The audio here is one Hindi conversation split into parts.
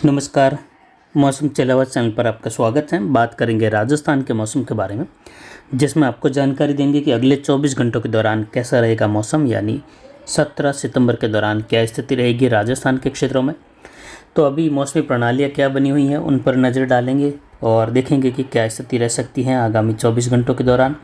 नमस्कार। मौसम चलावत चैनल पर आपका स्वागत है। बात करेंगे राजस्थान के मौसम के बारे में, जिसमें आपको जानकारी देंगे कि अगले 24 घंटों के दौरान कैसा रहेगा मौसम, यानी 17 सितंबर के दौरान क्या स्थिति रहेगी राजस्थान के क्षेत्रों में। तो अभी मौसमी प्रणालियाँ क्या बनी हुई हैं उन पर नज़र डालेंगे और देखेंगे कि क्या स्थिति रह सकती है आगामी 24 घंटों के दौरान।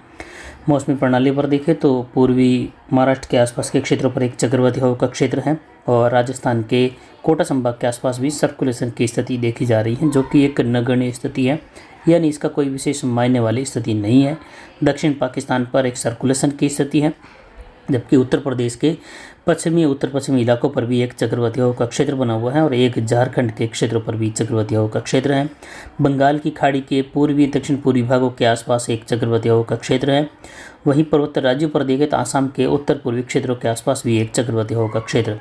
मौसमी प्रणाली पर देखें तो पूर्वी महाराष्ट्र के आसपास के क्षेत्रों पर एक चक्रवाती हवा का क्षेत्र है और राजस्थान के कोटा संभाग के आसपास भी सर्कुलेशन की स्थिति देखी जा रही है, जो कि एक नगण्य स्थिति है, यानी इसका कोई विशेष मायने वाली स्थिति नहीं है। दक्षिण पाकिस्तान पर एक सर्कुलेशन की स्थिति है, जबकि उत्तर प्रदेश के पश्चिमी उत्तर पश्चिमी इलाकों पर भी एक चक्रवाती हवा का क्षेत्र बना हुआ है और एक झारखंड के क्षेत्रों पर भी चक्रवाती हवा का क्षेत्र है। बंगाल की खाड़ी के पूर्वी दक्षिण पूर्वी भागों के आसपास एक चक्रवाती हवा का क्षेत्र है। वहीं पूर्वोत्तर राज्यों पर देखें तो आसाम के उत्तर पूर्वी क्षेत्रों के आसपास भी एक चक्रवाती हवा का क्षेत्र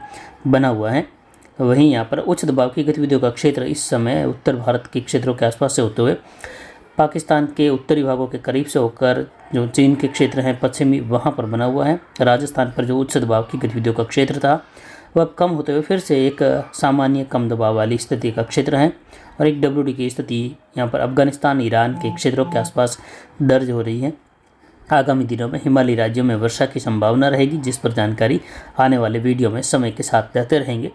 बना हुआ है। वहीं यहाँ पर उच्च दबाव की गतिविधियों का क्षेत्र इस समय उत्तर भारत के क्षेत्रों के आसपास से होते हुए पाकिस्तान के उत्तरी भागों के करीब से होकर जो चीन के क्षेत्र हैं पश्चिमी, वहाँ पर बना हुआ है। राजस्थान पर जो उच्च दबाव की गतिविधियों का क्षेत्र था वह अब कम होते हुए फिर से एक सामान्य कम दबाव वाली स्थिति का क्षेत्र है और एक WD की स्थिति यहाँ पर अफगानिस्तान ईरान के क्षेत्रों के आसपास दर्ज हो रही है। आगामी दिनों में हिमालयी राज्यों में वर्षा की संभावना रहेगी, जिस पर जानकारी आने वाले वीडियो में समय के साथ देते रहेंगे।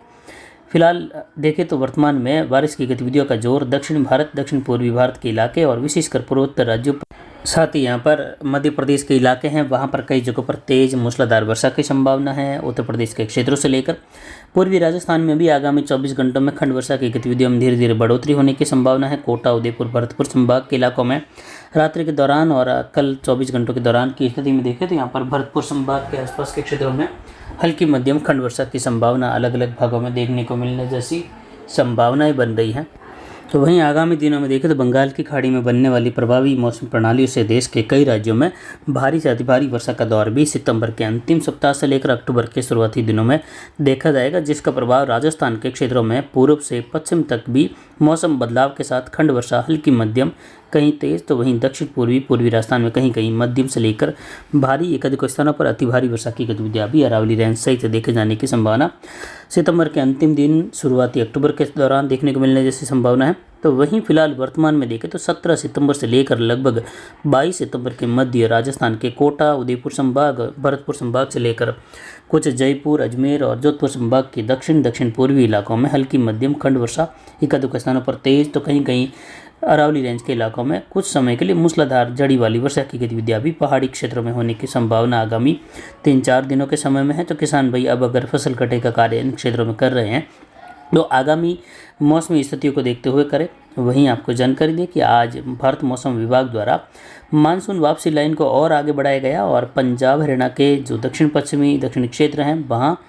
फिलहाल देखें तो वर्तमान में बारिश की गतिविधियों का जोर दक्षिण भारत, दक्षिण पूर्वी भारत के इलाके और विशेषकर पूर्वोत्तर राज्यों पर, साथ ही यहाँ पर मध्य प्रदेश के इलाके हैं, वहाँ पर कई जगहों पर तेज मूसलाधार वर्षा की संभावना है। उत्तर प्रदेश के क्षेत्रों से लेकर पूर्वी राजस्थान में भी आगामी 24 घंटों में खंड वर्षा की गतिविधियों में धीरे धीरे बढ़ोतरी होने की संभावना है। कोटा, उदयपुर, भरतपुर संभाग के इलाकों में रात्रि के दौरान और कल 24 घंटों के दौरान की स्थिति में देखें तो यहाँ पर भरतपुर संभाग के आसपास के क्षेत्रों में हल्की मध्यम खंड वर्षा की संभावना अलग अलग भागों में देखने को मिलने जैसी संभावनाएं बन रही हैं। तो वहीं आगामी दिनों में देखें तो बंगाल की खाड़ी में बनने वाली प्रभावी मौसम प्रणालियों से देश के कई राज्यों में भारी से अति भारी वर्षा का दौर भी सितंबर के अंतिम सप्ताह से लेकर अक्टूबर के शुरुआती दिनों में देखा जाएगा, जिसका प्रभाव राजस्थान के क्षेत्रों में पूर्व से पश्चिम तक भी मौसम बदलाव के साथ खंड वर्षा हल्की मध्यम कहीं तेज, तो वहीं दक्षिण पूर्वी राजस्थान में कहीं कहीं मध्यम से लेकर भारी, एक अधिक स्थानों पर अति भारी वर्षा की गतिविधियां भी अरावली रेंज सहित देखे जाने की संभावना सितंबर के अंतिम दिन शुरुआती अक्टूबर के दौरान देखने को मिलने जैसी संभावना है। तो वहीं फिलहाल वर्तमान में देखें तो 17 सितंबर से लेकर लगभग 22 सितंबर के मध्य राजस्थान के कोटा, उदयपुर संभाग, भरतपुर संभाग से लेकर कुछ जयपुर, अजमेर और जोधपुर संभाग के दक्षिण पूर्वी इलाकों में हल्की मध्यम खंड वर्षा, एक अधिक स्थानों पर तेज, तो कहीं कहीं अरावली रेंज के इलाकों में कुछ समय के लिए मूसलाधार जड़ी वाली वर्षा की गतिविधियां भी पहाड़ी क्षेत्रों में होने की संभावना आगामी 3-4 दिनों के समय में है। तो किसान भाई अब अगर फसल कटाई का कार्य इन क्षेत्रों में कर रहे हैं तो आगामी मौसमी स्थितियों को देखते हुए करें। वहीं आपको जानकारी दें कि आज भारत मौसम विभाग द्वारा मानसून वापसी लाइन को और आगे बढ़ाया गया और पंजाब, हरियाणा के जो दक्षिणी क्षेत्र हैं वहाँ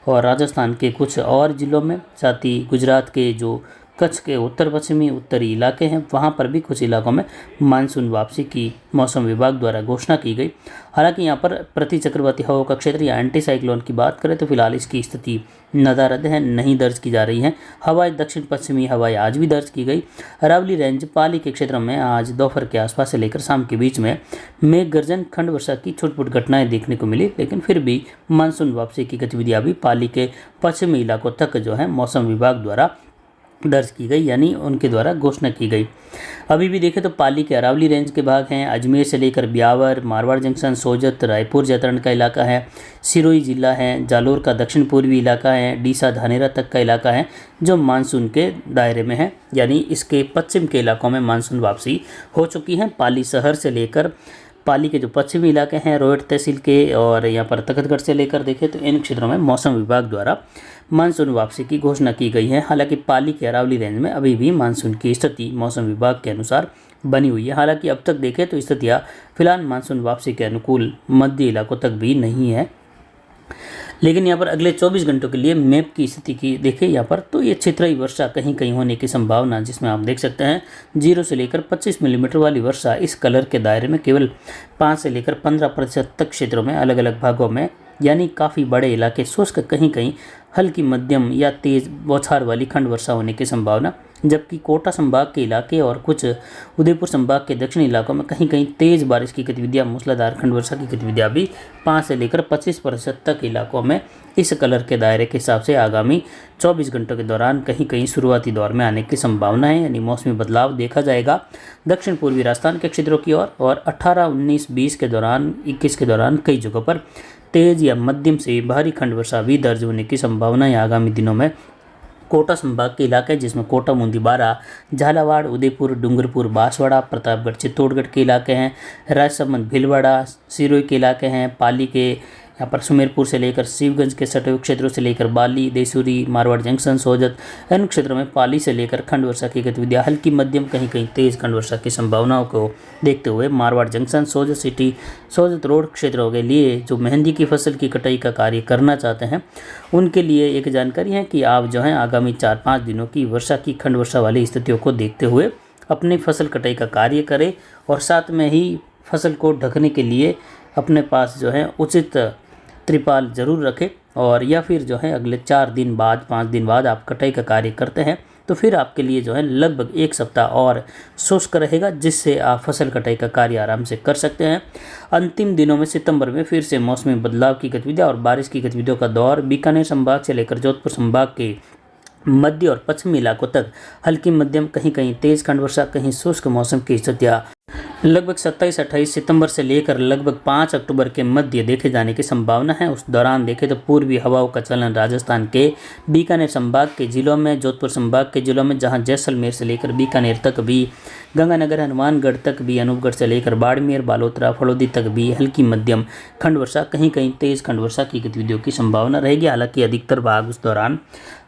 और राजस्थान के कुछ और जिलों में, साथ ही गुजरात के जो कच्छ के उत्तर पश्चिमी उत्तरी इलाके हैं वहाँ पर भी कुछ इलाकों में मानसून वापसी की मौसम विभाग द्वारा घोषणा की गई। हालांकि यहाँ पर प्रति चक्रवाती हवा का क्षेत्र या एंटी साइक्लोन की बात करें तो फिलहाल इसकी स्थिति नदारद है, नहीं दर्ज की जा रही हैं। हवाएं दक्षिण पश्चिमी हवाएं आज भी दर्ज की गई। अरावली रेंज पाली के क्षेत्र में आज दोपहर के आसपास से लेकर शाम के बीच में मेघ गर्जन खंड वर्षा की छुटपुट घटनाएं देखने को मिली, लेकिन फिर भी मानसून वापसी की गतिविधियां भी पाली के पश्चिमी इलाकों तक जो है मौसम विभाग द्वारा दर्ज की गई, यानी उनके द्वारा घोषणा की गई। अभी भी देखें तो पाली के अरावली रेंज के भाग हैं, अजमेर से लेकर ब्यावर, मारवाड़ जंक्शन, सोजत, रायपुर जैतरण का इलाका है, सिरोही जिला है, जालोर का दक्षिण पूर्वी इलाका है, डीसा धानेरा तक का इलाका है जो मानसून के दायरे में है, यानी इसके पश्चिम के इलाकों में मानसून वापसी हो चुकी है। पाली शहर से लेकर पाली के जो पश्चिमी इलाके हैं रोहट तहसील के और यहाँ पर तखतगढ़ से लेकर देखें तो इन क्षेत्रों में मौसम विभाग द्वारा मानसून वापसी की घोषणा की गई है। हालांकि पाली के अरावली रेंज में अभी भी मानसून की स्थिति मौसम विभाग के अनुसार बनी हुई है। हालांकि अब तक देखें तो स्थितियाँ फिलहाल मानसून वापसी के अनुकूल मध्य इलाकों तक भी नहीं है, लेकिन यहाँ पर अगले 24 घंटों के लिए मैप की स्थिति की देखें यहाँ पर तो ये क्षेत्रीय वर्षा कहीं कहीं होने की संभावना, जिसमें आप देख सकते हैं 0 से लेकर 25 मिलीमीटर वाली वर्षा इस कलर के दायरे में केवल 5 से लेकर 15% तक क्षेत्रों में अलग अलग भागों में, यानी काफ़ी बड़े इलाके शुष्क, कहीं कहीं हल्की मध्यम या तेज़ बौछार वाली खंड वर्षा होने की संभावना जबकि कोटा संभाग के इलाके और कुछ उदयपुर संभाग के दक्षिणी इलाकों में कहीं कहीं तेज बारिश की गतिविधियां, मूसलाधार खंड वर्षा की गतिविधियां भी 5 से लेकर 25% तक इलाकों में इस कलर के दायरे के हिसाब से आगामी 24 घंटों के दौरान कहीं कहीं शुरुआती दौर में आने की संभावना है, यानी मौसमी बदलाव देखा जाएगा दक्षिण पूर्वी राजस्थान के क्षेत्रों की ओर। और 18, 19, 20 के दौरान, 21 के दौरान कई जगहों पर तेज या मध्यम से भारी खंड वर्षा भी दर्ज होने की संभावना है आगामी दिनों में। कोटा संभाग के इलाके जिसमें कोटा, बूंदी, बारा, झालावाड़, उदयपुर, डूंगरपुर, बांसवाड़ा, प्रतापगढ़, चित्तौड़गढ़ के इलाके हैं, राजसमंद, भीलवाड़ा, सिरोही के इलाके हैं, पाली के यहाँ पर सुमेरपुर से लेकर शिवगंज के सटे क्षेत्रों से लेकर बाली, देसूरी, मारवाड़ जंक्शन, सोजत, इन क्षेत्रों में पाली से लेकर खंड वर्षा की गतिविधियां हल्की मध्यम कहीं कहीं तेज खंड वर्षा की संभावनाओं को देखते हुए Marwar junction, Sojat city, Sojat road क्षेत्रों के लिए जो मेहंदी की फसल की कटाई का कार्य करना चाहते हैं उनके लिए एक जानकारी है कि आप जो है आगामी 4-5 दिनों की वर्षा की खंड वर्षा वाली स्थितियों को देखते हुए अपनी फसल कटाई का कार्य करें और साथ में ही फसल को ढकने के लिए अपने पास जो है उचित त्रिपाल जरूर रखें। और या फिर जो है अगले 4 दिन बाद, 5 दिन बाद आप कटाई का कार्य करते हैं तो फिर आपके लिए जो है लगभग 1 सप्ताह और शुष्क रहेगा, जिससे आप फसल कटाई का कार्य आराम से कर सकते हैं। अंतिम दिनों में सितंबर में फिर से मौसमी बदलाव की गतिविधियां और बारिश की गतिविधियों का दौर बीकानेर संभाग से लेकर जोधपुर संभाग के मध्य और पश्चिमी इलाकों तक हल्की मध्यम कहीं कहीं तेज खंड वर्षा, कहीं शुष्क मौसम की स्थितियां लगभग 27-28 सितंबर से लेकर लगभग 5 अक्टूबर के मध्य देखे जाने की संभावना है। उस दौरान देखें तो पूर्वी हवाओं का चलन राजस्थान के बीकानेर संभाग के जिलों में, जोधपुर संभाग के जिलों में जहां जैसलमेर से लेकर बीकानेर तक भी, गंगानगर, हनुमानगढ़ तक भी, अनूपगढ़ से लेकर बाड़मेर, बालोतरा, फलोदी तक भी हल्की मध्यम खंड वर्षा, कहीं कहीं तेज खंड वर्षा की गतिविधियों की संभावना रहेगी। हालांकि अधिकतर भाग उस दौरान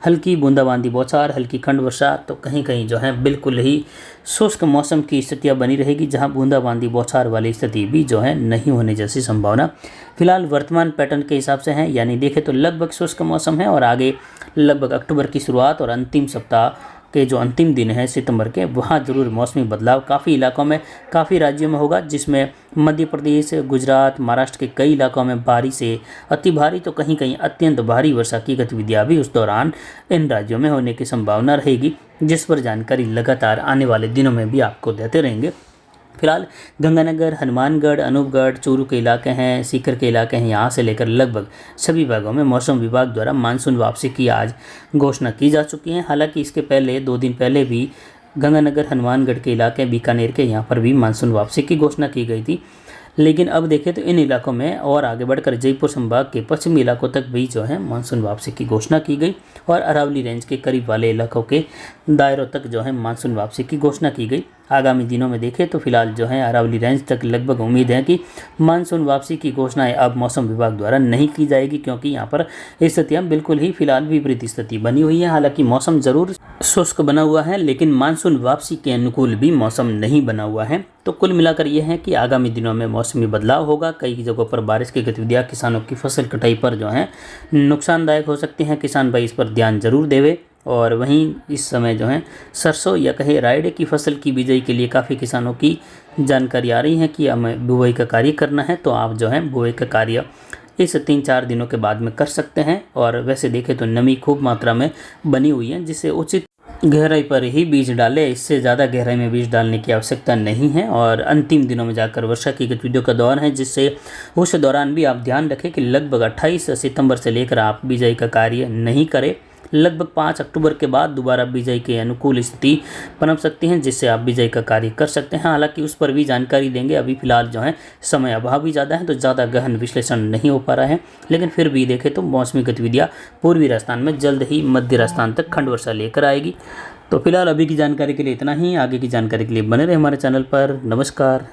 हल्की बूंदाबांदी, बौछार, हल्की खंड वर्षा, तो कहीं कहीं जो है बिल्कुल ही शुष्क मौसम की स्थितियां बनी रहेगी, जहां बूंदाबांदी, बौछार वाली स्थिति भी जो है नहीं होने जैसी संभावना फिलहाल वर्तमान पैटर्न के हिसाब से है। यानी देखें तो लगभग शुष्क मौसम है और आगे लगभग अक्टूबर की शुरुआत और अंतिम सप्ताह के जो अंतिम दिन है सितंबर के, वहाँ जरूर मौसमी बदलाव काफ़ी इलाकों में, काफ़ी राज्यों में होगा, जिसमें मध्य प्रदेश, गुजरात, महाराष्ट्र के कई इलाकों में भारी से अति भारी तो कहीं कहीं अत्यंत भारी वर्षा की गतिविधियां भी उस दौरान इन राज्यों में होने की संभावना रहेगी, जिस पर जानकारी लगातार आने वाले दिनों में भी आपको देते रहेंगे। फिलहाल गंगानगर, हनुमानगढ़, अनूपगढ़, चूरू के इलाके हैं, सीकर के इलाके हैं, यहाँ से लेकर लगभग सभी भागों में मौसम विभाग द्वारा मानसून वापसी की आज घोषणा की जा चुकी है। हालांकि इसके पहले 2 दिन पहले भी गंगानगर, हनुमानगढ़ के इलाके, बीकानेर के यहाँ पर भी मानसून वापसी की घोषणा की गई थी। लेकिन अब देखें तो इन इलाकों में और आगे बढ़कर जयपुर संभाग के पश्चिमी इलाकों तक भी जो है मानसून वापसी की घोषणा की गई और अरावली रेंज के करीब वाले इलाकों के दायरों तक जो है मानसून वापसी की घोषणा की गई। आगामी दिनों में देखें तो फिलहाल जो है अरावली रेंज तक लगभग उम्मीद है कि मानसून वापसी की घोषणाएं अब मौसम विभाग द्वारा नहीं की जाएगी, क्योंकि यहाँ पर स्थितियाँ बिल्कुल ही फिलहाल विपरीत स्थिति बनी हुई है। हालांकि मौसम जरूर शुष्क बना हुआ है, लेकिन मानसून वापसी के अनुकूल भी मौसम नहीं बना हुआ है। तो कुल मिलाकर यह है कि आगामी दिनों में मौसमी बदलाव होगा। कई जगहों पर बारिश की गतिविधियाँ किसानों की फसल कटाई पर जो है नुकसानदायक हो सकती हैं। किसान भाई इस पर ध्यान जरूर देवे। और वहीं इस समय जो है सरसों या कहे रायडे की फसल की बिजाई के लिए काफ़ी किसानों की जानकारी आ रही है कि हमें बुआई का कार्य करना है, तो आप जो है बुआई का कार्य इस 3-4 दिनों के बाद में कर सकते हैं। और वैसे देखें तो नमी खूब मात्रा में बनी हुई है, जिससे उचित गहराई पर ही बीज डालें। इससे ज़्यादा गहराई में बीज डालने की आवश्यकता नहीं है। और अंतिम दिनों में जाकर वर्षा की गतिविधियों का दौर है, जिससे उस दौरान भी आप ध्यान रखें कि लगभग 28 सितंबर से लेकर आप बिजाई का कार्य नहीं करें। लगभग 5 अक्टूबर के बाद दोबारा बिजाई के अनुकूल स्थिति पनप सकती हैं, जिससे आप बिजाई का कार्य कर सकते हैं। हालांकि उस पर भी जानकारी देंगे। अभी फिलहाल जो है समय अभाव भी ज़्यादा है, तो ज़्यादा गहन विश्लेषण नहीं हो पा रहा है। लेकिन फिर भी देखें तो मौसमी गतिविधियाँ पूर्वी राजस्थान में जल्द ही मध्य राजस्थान तक खंड वर्षा लेकर आएगी। तो फिलहाल अभी की जानकारी के लिए इतना ही। आगे की जानकारी के लिए बने रहे हमारे चैनल पर। नमस्कार।